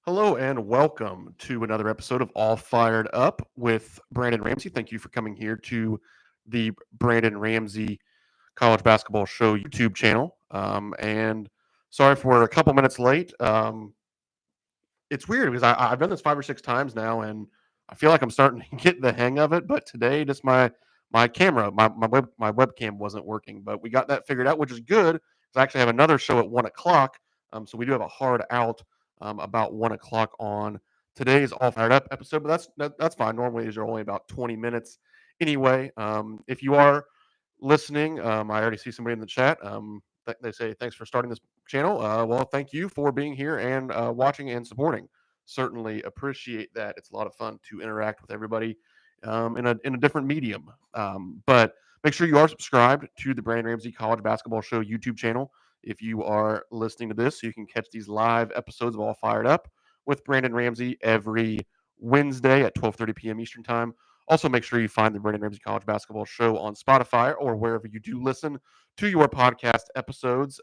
Hello and welcome to another episode of All Fired Up with Brandon Ramsey. Thank you for coming here to the Brandon Ramsey College Basketball Show YouTube channel. And sorry for a couple minutes late. It's weird because I've done this 5 or 6 times now, and I feel like I'm starting to get the hang of it. But today, just my camera, my webcam wasn't working, but we got that figured out, which is good. Because I actually have another show at 1 o'clock, so we do have a hard out about 1 o'clock on today's All Fired Up episode. But that's fine. Normally, these are only about 20 minutes anyway. If you are listening, I already see somebody in the chat. They say thanks for starting this channel. Well, thank you for being here and watching and supporting. Certainly appreciate that. It's a lot of fun to interact with everybody in a different medium. But make sure you are subscribed to the Brandon Ramsey College Basketball Show YouTube channel if you are listening to this, so you can catch these live episodes of All Fired Up with Brandon Ramsey every Wednesday at 12:30 p.m. Eastern Time. Also, make sure you find the Brandon Ramsey College Basketball Show on Spotify or wherever you do listen to your podcast episodes.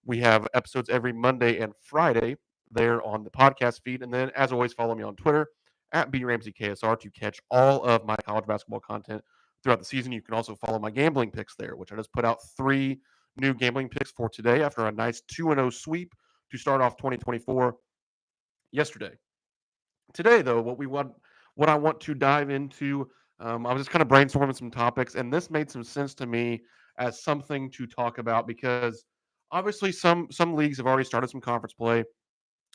We have episodes every Monday and Friday there on the podcast feed. And then, as always, follow me on Twitter at BRamseyKSR to catch all of my college basketball content throughout the season. You can also follow my gambling picks there, which I just put out 3 new gambling picks for today after a nice 2-0 sweep to start off 2024 yesterday. Today, though, what I want to dive into, I was just kind of brainstorming some topics, and this made some sense to me as something to talk about because obviously some leagues have already started some conference play.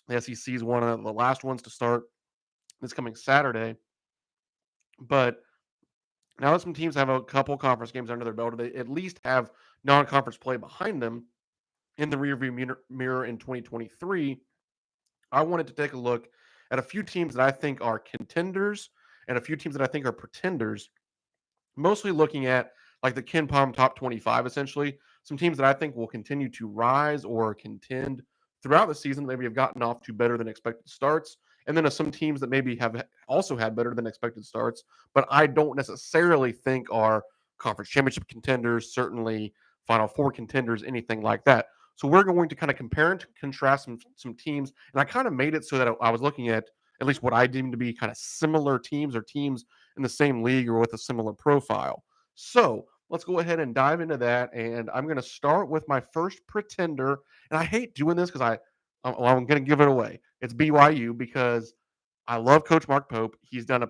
The SEC is one of the last ones to start this coming Saturday, but now that some teams have a couple conference games under their belt, they at least have non-conference play behind them in the rearview mirror in 2023. I wanted to take a look at a few teams that I think are contenders and a few teams that I think are pretenders, mostly looking at like the Ken Palm top 25, essentially. Some teams that I think will continue to rise or contend throughout the season, maybe have gotten off to better than expected starts. And then some teams that maybe have also had better than expected starts, but I don't necessarily think are conference championship contenders, certainly Final Four contenders, anything like that. So we're going to kind of compare and contrast some teams. And I kind of made it so that I was looking at least what I deem to be kind of similar teams or teams in the same league or with a similar profile. So let's go ahead and dive into that. And I'm going to start with my first pretender. And I hate doing this because I'm going to give it away. It's BYU because I love Coach Mark Pope. He's done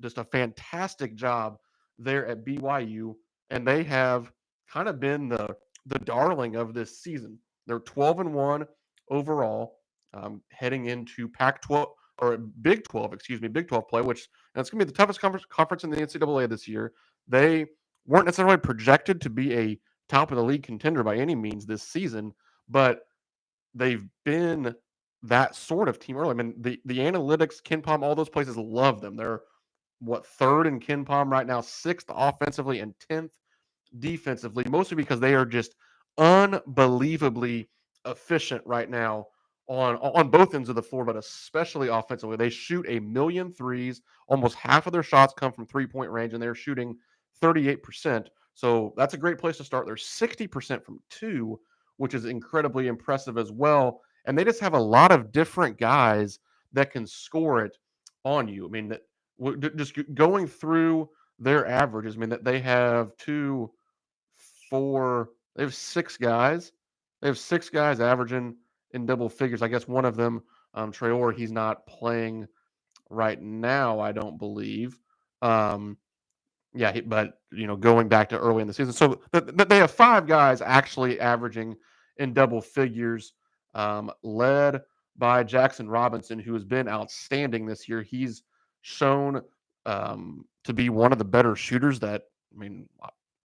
just a fantastic job there at BYU, and they have kind of been the darling of this season. They're 12-1 overall, heading into Pac-12 or Big 12, excuse me, Big 12 play, which it's going to be the toughest conference in the NCAA this year. They weren't necessarily projected to be a top of the league contender by any means this season, but they've been that sort of team early. I mean, the analytics, Ken Palm, all those places love them. They're third in Ken Palm right now, sixth offensively and 10th defensively, mostly because they are just unbelievably efficient right now on both ends of the floor, but especially offensively. They shoot a million threes. Almost half of their shots come from 3-point range, and they're shooting 38%. So that's a great place to start. They're 60% from two, which is incredibly impressive as well. And they just have a lot of different guys that can score it on you. I mean, just going through their averages, I mean, that they have they have 6 guys. They have 6 guys averaging in double figures. I guess one of them, Traore, he's not playing right now, I don't believe. Yeah, but going back to early in the season, so they have 5 guys actually averaging in double figures, led by Jackson Robinson, who has been outstanding this year. He's shown to be one of the better shooters that, I mean,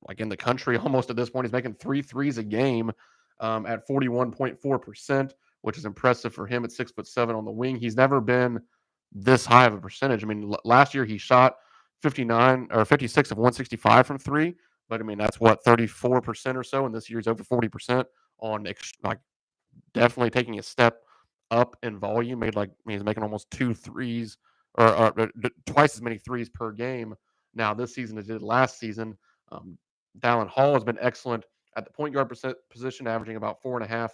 like in the country almost at this point. He's making 3 threes a game at 41.4%, which is impressive for him at 6'7" on the wing. He's never been this high of a percentage. I mean, last year he shot 59 or 56 of 165 from three, but I mean that's 34% or so, and this year's over 40% on like definitely taking a step up in volume. He's making almost 2 threes or twice as many threes per game now this season as he did last season. Dallin Hall has been excellent at the point guard position, averaging about 4.5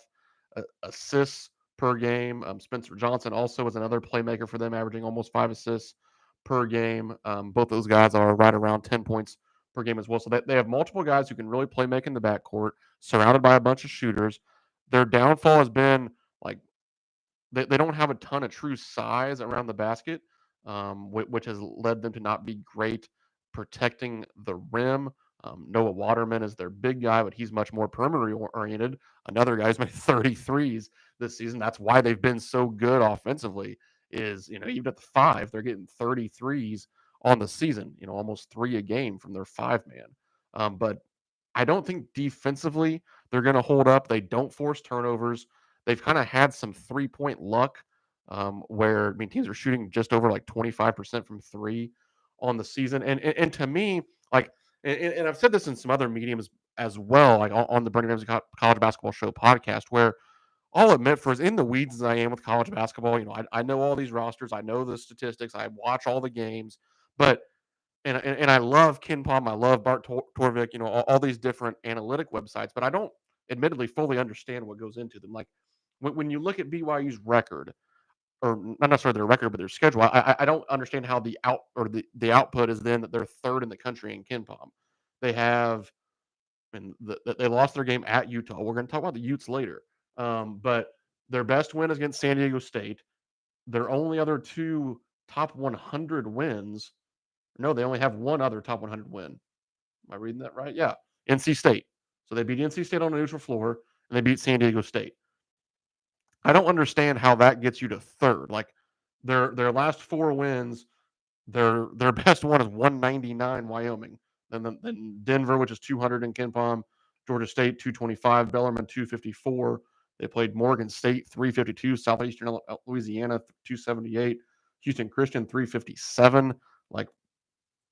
assists per game. Spencer Johnson also is another playmaker for them, averaging almost 5 assists per game. Both those guys are right around 10 points per game as well. So they have multiple guys who can really play make in the backcourt, surrounded by a bunch of shooters. Their downfall has been like they don't have a ton of true size around the basket, which has led them to not be great protecting the rim. Noah Waterman is their big guy, but he's much more perimeter oriented. Another guy who's made 33s this season. That's why they've been so good offensively. Is even at the five, they're getting 33s on the season. Almost three a game from their five man. But I don't think defensively they're going to hold up. They don't force turnovers. They've kind of had some 3-point luck where teams are shooting just over like 25% from three on the season. And to me, like, and I've said this in some other mediums as well, like on the Brandon Ramsey College Basketball Show podcast, where I'll admit, for as in the weeds as I am with college basketball, I know all these rosters, I know the statistics, I watch all the games, but and I love KenPom, I love Bart Torvik, all these different analytic websites, but I don't admittedly fully understand what goes into them. Like when you look at BYU's record, or not necessarily their record, but their schedule, I don't understand how the output is then that they're third in the country in KenPom. They have, and they lost their game at Utah. We're going to talk about the Utes later, but their best win is against San Diego State. Their only other two top 100 wins. No, they only have one other top 100 win. Am I reading that right? Yeah, NC State. So they beat NC State on a neutral floor, and they beat San Diego State. I don't understand how that gets you to third. Like their last four wins, their best one is 199 Wyoming, and then Denver, which is 200 in KenPom, Georgia State 225, Bellarmine 254. They played Morgan State 352, Southeastern Louisiana 278, Houston Christian 357. Like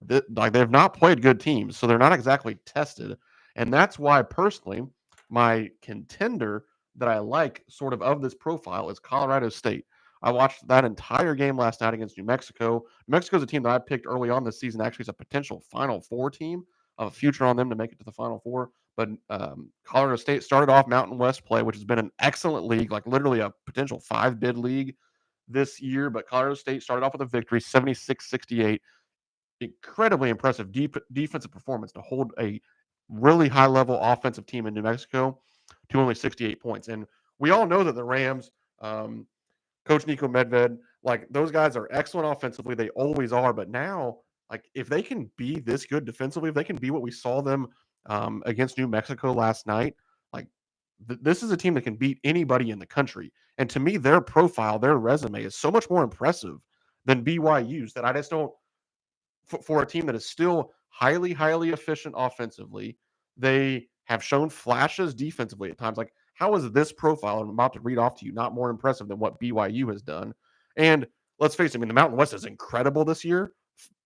they've not played good teams, so they're not exactly tested. And that's why, personally, my contender that I like of this profile is Colorado State. I watched that entire game last night against New Mexico. New Mexico is a team that I picked early on this season, actually, as a potential Final Four team, of a future on them to make it to the Final Four. But Colorado State started off Mountain West play, which has been an excellent league, like literally a potential 5-bid league this year. But Colorado State started off with a victory, 76-68. Incredibly impressive defensive performance to hold a really high level offensive team in New Mexico to only 68 points. And we all know that the Rams, Coach Nico Medved, like those guys are excellent offensively. They always are. But now, like if they can be this good defensively, if they can be what we saw them against New Mexico last night, like this is a team that can beat anybody in the country. And to me, their profile, their resume is so much more impressive than BYU's that I just don't, for a team that is still highly, highly efficient offensively. They have shown flashes defensively at times. Like, how is this profile I'm about to read off to you not more impressive than what BYU has done? And let's face it, the Mountain West is incredible this year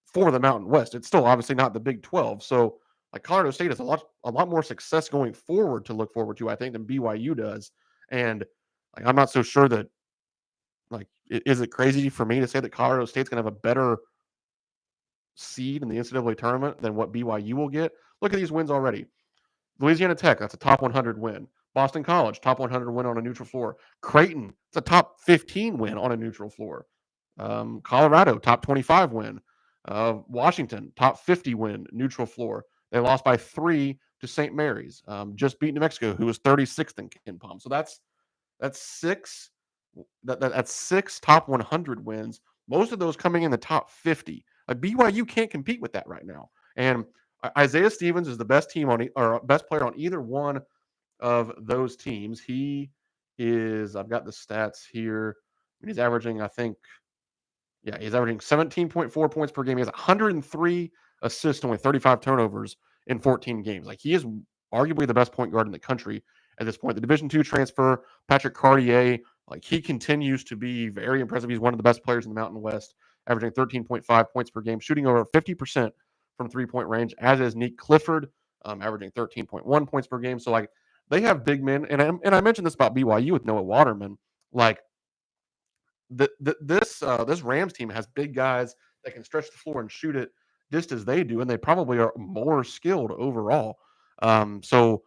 for the Mountain West. It's still obviously not the Big 12. So, like, Colorado State has a lot more success going forward to look forward to, I think, than BYU does. And like, I'm not so sure that, like, is it crazy for me to say that Colorado State's going to have a better seed in the NCAA tournament than what BYU will get? Look at these wins already. Louisiana Tech, that's a top 100 win. Boston College, top 100 win on a neutral floor. Creighton, it's a top 15 win on a neutral floor. Colorado, top 25 win. Washington, top 50 win, neutral floor. They lost by 3 to St. Mary's. Just beat New Mexico, who was 36th in KenPom. So that's six. That's 6 top 100 wins. Most of those coming in the top 50. Like BYU can't compete with that right now. And Isaiah Stevens is the best best player on either one of those teams. He is, I've got the stats here. He's averaging, he's averaging 17.4 points per game. He has 103 assists, only 35 turnovers in 14 games. Like, he is arguably the best point guard in the country at this point. The Division II transfer, Patrick Cartier, like, he continues to be very impressive. He's one of the best players in the Mountain West, averaging 13.5 points per game, shooting over 50% from three-point range, as is Nick Clifford, averaging 13.1 points per game. So, like, they have big men. And I mentioned this about BYU with Noah Waterman. Like, this Rams team has big guys that can stretch the floor and shoot it just as they do, and they probably are more skilled overall. So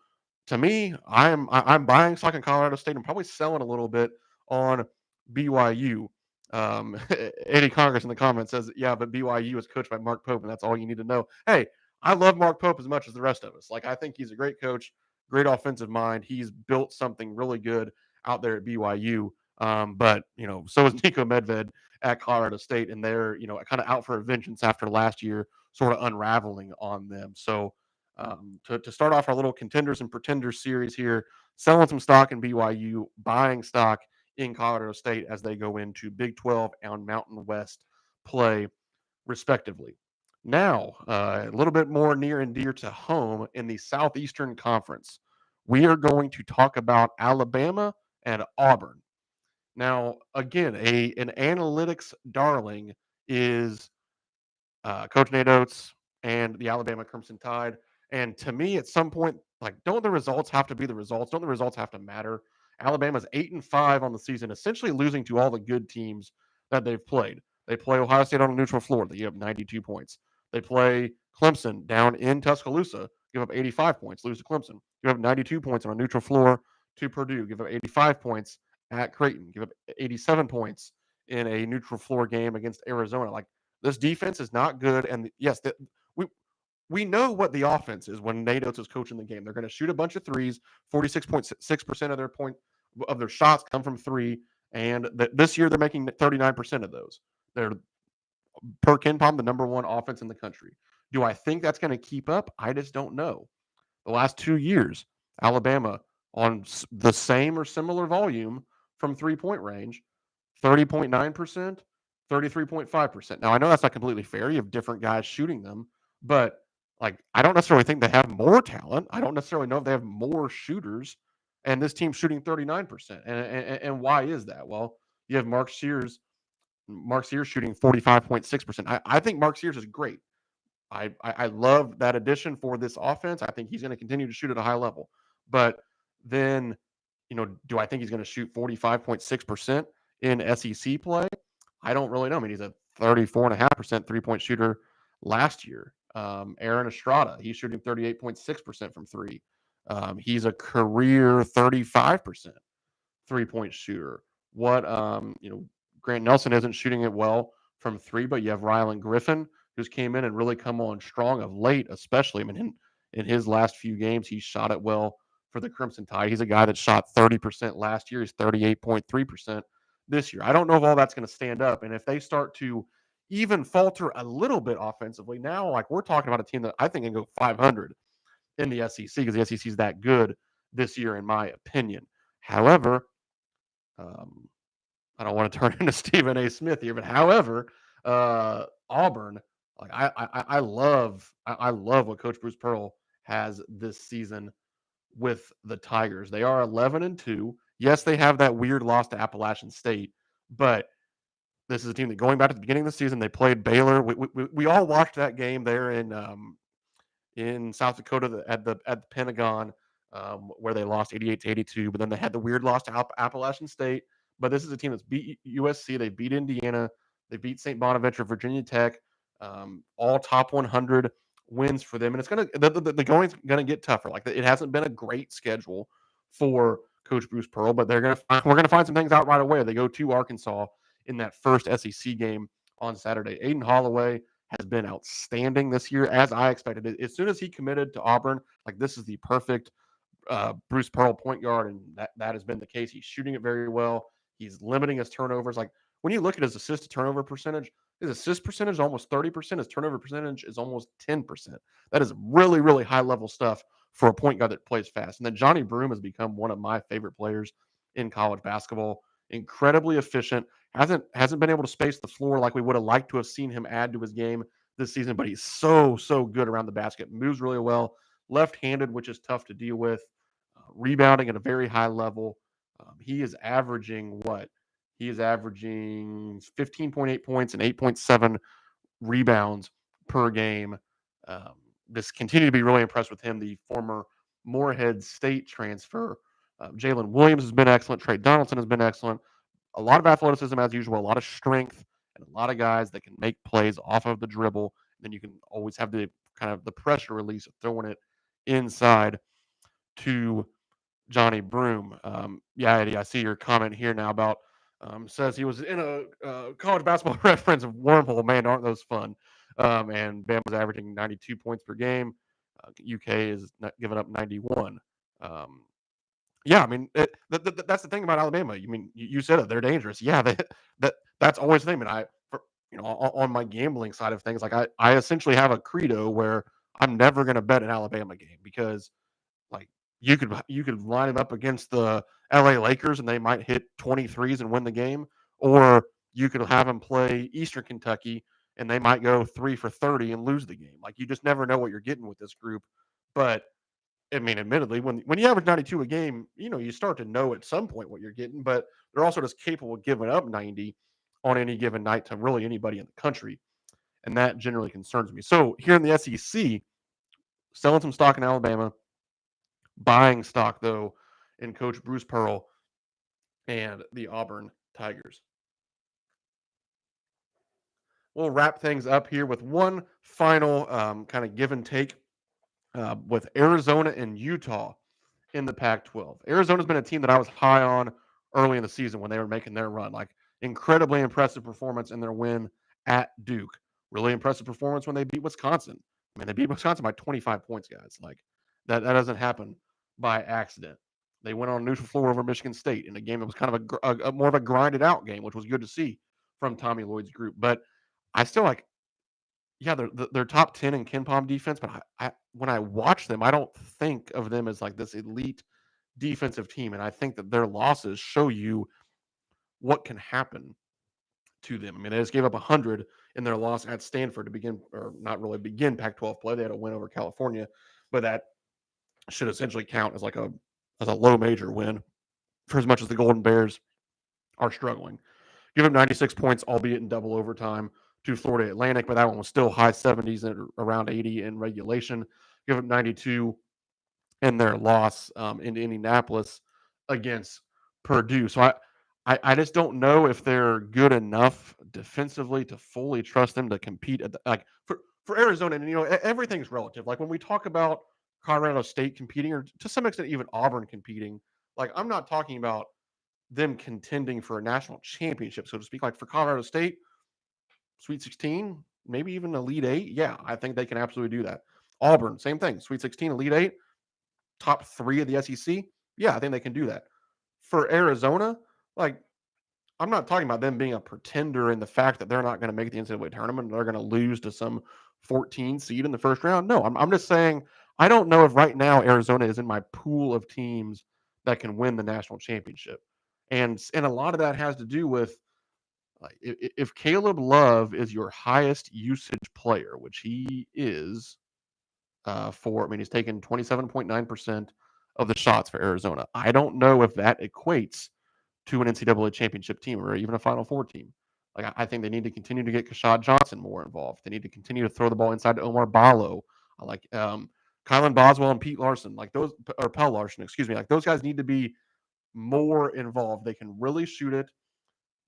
to me, I'm buying stock in Colorado State. I'm probably selling a little bit on BYU. Eddie Congress in the comments says, yeah, but BYU is coached by Mark Pope, and that's all you need to know. Hey, I love Mark Pope as much as the rest of us. Like, I think he's a great coach, great offensive mind. He's built something really good out there at BYU. But, so is Nico Medved at Colorado State, and they're, kind of out for vengeance after last year sort of unraveling on them. So to start off our little contenders and pretenders series here, selling some stock in BYU, buying stock in Colorado State as they go into Big 12 and Mountain West play, respectively. Now, a little bit more near and dear to home in the Southeastern Conference, we are going to talk about Alabama and Auburn. Now, again, an analytics darling is Coach Nate Oates and the Alabama Crimson Tide. And to me, at some point, like, don't the results have to be the results? Don't the results have to matter? Alabama's 8-5 on the season, essentially losing to all the good teams that they've played. They play Ohio State on a neutral floor. They give up 92 points. They play Clemson down in Tuscaloosa, give up 85 points, lose to Clemson. Give up 92 points on a neutral floor to Purdue. Give up 85 points at Creighton. Give up 87 points in a neutral floor game against Arizona. Like, this defense is not good, and yes, we know what the offense is when Nate Oates is coaching the game. They're going to shoot a bunch of threes. 46.6% of their shots come from three, and this year they're making 39% of those. They're per KenPom the number one offense in the country. Do I think that's going to keep up? I just don't know. The last 2 years, Alabama on the same or similar volume from 3-point range, 30.9%, 33.5%. Now, I know that's not completely fair. You have different guys shooting them, but like, I don't necessarily think they have more talent. I don't necessarily know if they have more shooters, and this team's shooting 39%. And why is that? Well, you have Mark Sears shooting 45.6%. I think Mark Sears is great. I love that addition for this offense. I think he's going to continue to shoot at a high level. But then, do I think he's going to shoot 45.6% in SEC play? I don't really know. I mean, he's a 34.5% three-point shooter last year. Aaron Estrada, he's shooting 38.6% from three. He's a career 35% three-point shooter. Grant Nelson isn't shooting it well from three, but you have Rylan Griffin, who's came in and really come on strong of late, especially. I mean, in his last few games, he shot it well for the Crimson Tide. He's a guy that shot 30% last year. He's 38.3% this year. I don't know if all that's going to stand up. And if they start to even falter a little bit offensively, now, like, we're talking about a team that I think can go 500 in the SEC because the SEC is that good this year, in my opinion. However, I don't want to turn into Stephen A. Smith here, but however, Auburn, like, I love what Coach Bruce Pearl has this season with the Tigers. They are 11-2. Yes, they have that weird loss to Appalachian State, but this is a team that, going back to the beginning of the season, they played Baylor. We all watched that game there in South Dakota at the Pentagon, where they lost 88-82. But then they had the weird loss to Appalachian State. But this is a team that's beat USC. They beat Indiana. They beat St. Bonaventure, Virginia Tech. All top 100 wins for them. And it's the going's gonna get tougher. Like, it hasn't been a great schedule for Coach Bruce Pearl, but we're gonna find some things out right away. They go to Arkansas in that first SEC game on Saturday. Aiden Holloway has been outstanding this year, as I expected. As soon as he committed to Auburn, like, this is the perfect Bruce Pearl point guard, and that has been the case. He's shooting it very well. He's limiting his turnovers. Like, when you look at his assist to turnover percentage, his assist percentage is almost 30%. His turnover percentage is almost 10%. That is really, really high level stuff for a point guard that plays fast. And then Johnny Broome has become one of my favorite players in college basketball. Incredibly efficient. Hasn't been able to space the floor like we would have liked to have seen him add to his game this season, but he's so good around the basket. Moves really well. Left-handed, which is tough to deal with. Rebounding at a very high level. He is averaging what? He is averaging 15.8 points and 8.7 rebounds per game. Just continue to be really impressed with him, the former Morehead State transfer. Jalen Williams has been excellent. Trey Donaldson has been excellent. A lot of athleticism as usual, a lot of strength, and a lot of guys that can make plays off of the dribble. And then you can always have the kind of the pressure release of throwing it inside to Johnny Broom. Yeah, Eddie, I see your comment here now about says he was in a college basketball reference of wormhole. Man, aren't those fun? And Bama's averaging 92 points per game. UK is not giving up 91. Um, yeah, I mean that's the thing about Alabama. You mean you said it; they're dangerous. Yeah, that's always the thing. And on my gambling side of things, like I essentially have a credo where I'm never going to bet an Alabama game because like you could line it up against the LA Lakers and they might hit 23s and win the game, or you could have them play Eastern Kentucky and they might go 3 for 30 and lose the game. Like you just never know what you're getting with this group. But I mean, admittedly, when you average 92 a game, you start to know at some point what you're getting, but they're also just capable of giving up 90 on any given night to really anybody in the country. And that generally concerns me. So here in the SEC, selling some stock in Alabama, buying stock, though, in Coach Bruce Pearl and the Auburn Tigers. We'll wrap things up here with one final kind of give and take with Arizona and Utah in the Pac-12. Arizona's been a team that I was high on early in the season when they were making their run. Like incredibly impressive performance in their win at Duke. Really impressive performance when they beat Wisconsin. I mean, they beat Wisconsin by 25 points, guys. Like that doesn't happen by accident. They went on a neutral floor over Michigan State in a game that was kind of a more of a grinded out game, which was good to see from Tommy Lloyd's group. But I still like, yeah, they're top 10 in KenPom defense, but when I watch them, I don't think of them as like this elite defensive team. And I think that their losses show you what can happen to them. I mean, they just gave up 100 in their loss at Stanford to begin, or not really begin Pac-12 play. They had a win over California, but that should essentially count as like a low major win for as much as the Golden Bears are struggling. Give up 96 points, albeit in double overtime, to Florida Atlantic, but that one was still high 70s and around 80 in regulation. Give up 92 in their loss in Indianapolis against Purdue. So I just don't know if they're good enough defensively to fully trust them to compete at like for Arizona. And everything's relative. Like when we talk about Colorado State competing, or to some extent even Auburn competing, like I'm not talking about them contending for a national championship, so to speak. Like for Colorado State, Sweet 16, maybe even Elite Eight. Yeah, I think they can absolutely do that. Auburn, same thing. Sweet 16, Elite Eight, top 3 of the SEC. Yeah, I think they can do that. For Arizona, like I'm not talking about them being a pretender in the fact that they're not going to make the NCAA tournament. They're going to lose to some 14 seed in the first round. No, I'm just saying I don't know if right now Arizona is in my pool of teams that can win the national championship. And a lot of that has to do with like if Caleb Love is your highest usage player, which he is I mean, he's taken 27.9% of the shots for Arizona. I don't know if that equates to an NCAA championship team or even a Final Four team. Like I think they need to continue to get Kashad Johnson more involved. They need to continue to throw the ball inside to Omar Ballo. I like Kylan Boswell and Pete Larson, like those, or Pell Larson, excuse me. Like those guys need to be more involved. They can really shoot it.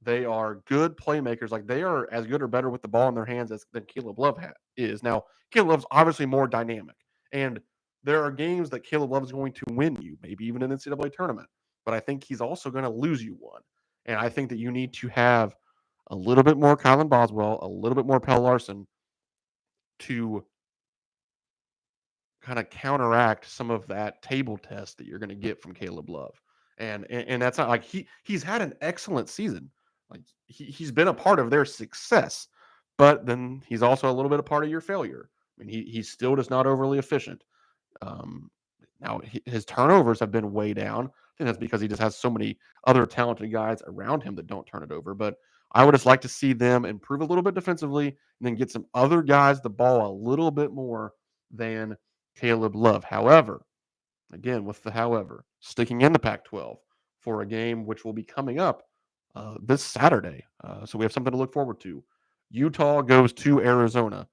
They are good playmakers. Like they are as good or better with the ball in their hands than Caleb Love is. Now, Caleb Love's obviously more dynamic, and there are games that Caleb Love is going to win you, maybe even an NCAA tournament. But I think he's also going to lose you one. And I think that you need to have a little bit more Kylan Boswell, a little bit more Pell Larson to kind of counteract some of that table test that you're going to get from Caleb Love. And that's not like he's had an excellent season. Like he's been a part of their success, but then he's also a little bit a part of your failure. I mean, he's still just not overly efficient. Um, Now his turnovers have been way down. I think that's because he just has so many other talented guys around him that don't turn it over. But I would just like to see them improve a little bit defensively and then get some other guys the ball a little bit more than Caleb Love. However, again, with the however, sticking in the Pac 12 for a game which will be coming up this Saturday. So we have something to look forward to. Utah goes to Arizona.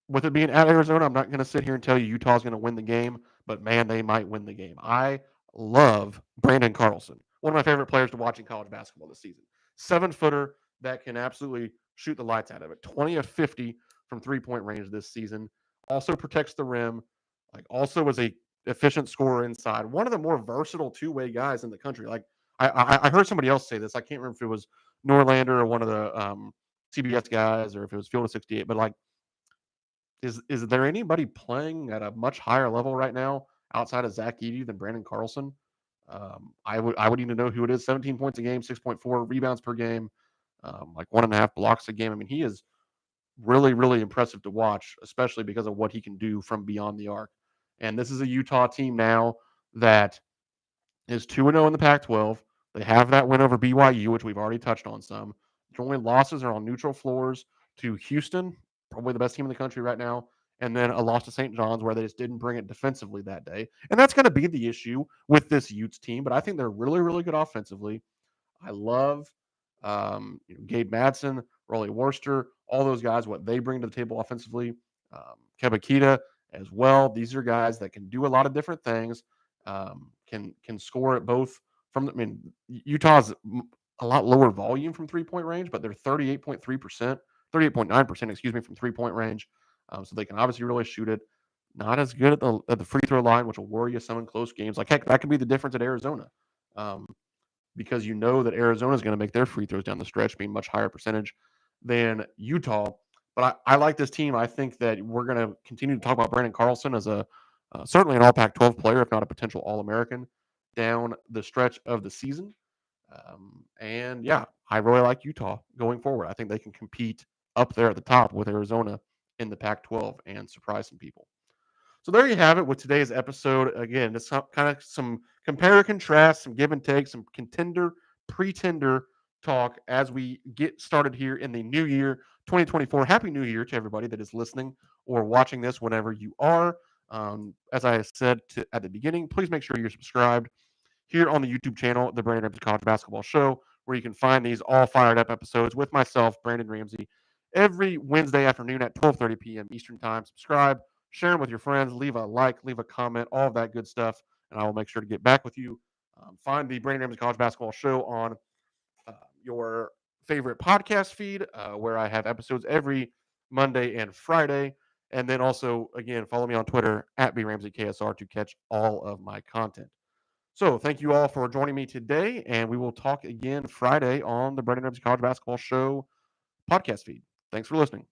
With it being at Arizona, I'm not going to sit here and tell you Utah's going to win the game, but man, they might win the game. I love Brandon Carlson, one of my favorite players to watch in college basketball this season. 7-footer that can absolutely shoot the lights out of it. 20 of 50 from 3-point range this season. Also protects the rim. Like also was a efficient scorer inside, one of the more versatile two-way guys in the country. Like I heard somebody else say this. I can't remember if it was Norlander or one of the CBS guys, or if it was Field of 68. But like, is there anybody playing at a much higher level right now outside of Zach Edey than Brandon Carlson? I would need to know who it is. 17 points a game, 6.4 rebounds per game, like 1.5 blocks a game. I mean, he is really, really impressive to watch, especially because of what he can do from beyond the arc. And this is a Utah team now that is 2-0 in the Pac-12. They have that win over BYU, which we've already touched on some. The only losses are on neutral floors to Houston, probably the best team in the country right now, and then a loss to St. John's where they just didn't bring it defensively that day. And that's going to be the issue with this Utes team, but I think they're really, really good offensively. I love Gabe Madsen, Rolly Worcester, all those guys, what they bring to the table offensively. Kebakita as well. These are guys that can do a lot of different things, can score at both from the, I mean, Utah's a lot lower volume from 3-point range, but they're 38.3%, 38.9%, excuse me, from 3-point range. So they can obviously really shoot it. Not as good at the free throw line, which will worry you some in close games. Like, heck, that could be the difference at Arizona. Because you know that Arizona is going to make their free throws down the stretch, being much higher percentage than Utah. But I like this team. I think that we're going to continue to talk about Brandon Carlson as a certainly an All Pac-12 player, if not a potential All American, down the stretch of the season. And yeah, I really like Utah going forward. I think they can compete up there at the top with Arizona in the Pac-12 and surprise some people. So there you have it with today's episode. Again, just kind of some compare and contrast, some give and take, some contender, pretender talk as we get started here in the new year, 2024. Happy New Year to everybody that is listening or watching this whenever you are. As I said at the beginning, please make sure you're subscribed here on the YouTube channel, the Brandon Ramsey College Basketball Show, where you can find these all fired up episodes with myself, Brandon Ramsey, every Wednesday afternoon at 12:30 p.m. Eastern Time. Subscribe, share them with your friends, leave a like, leave a comment, all of that good stuff, and I will make sure to get back with you. Find the Brandon Ramsey College Basketball Show on your favorite podcast feed, where I have episodes every Monday and Friday. And then also, again, follow me on Twitter at BRamseyKSR to catch all of my content. So thank you all for joining me today, and we will talk again Friday on the Brandon Ramsey College Basketball Show podcast feed. Thanks for listening.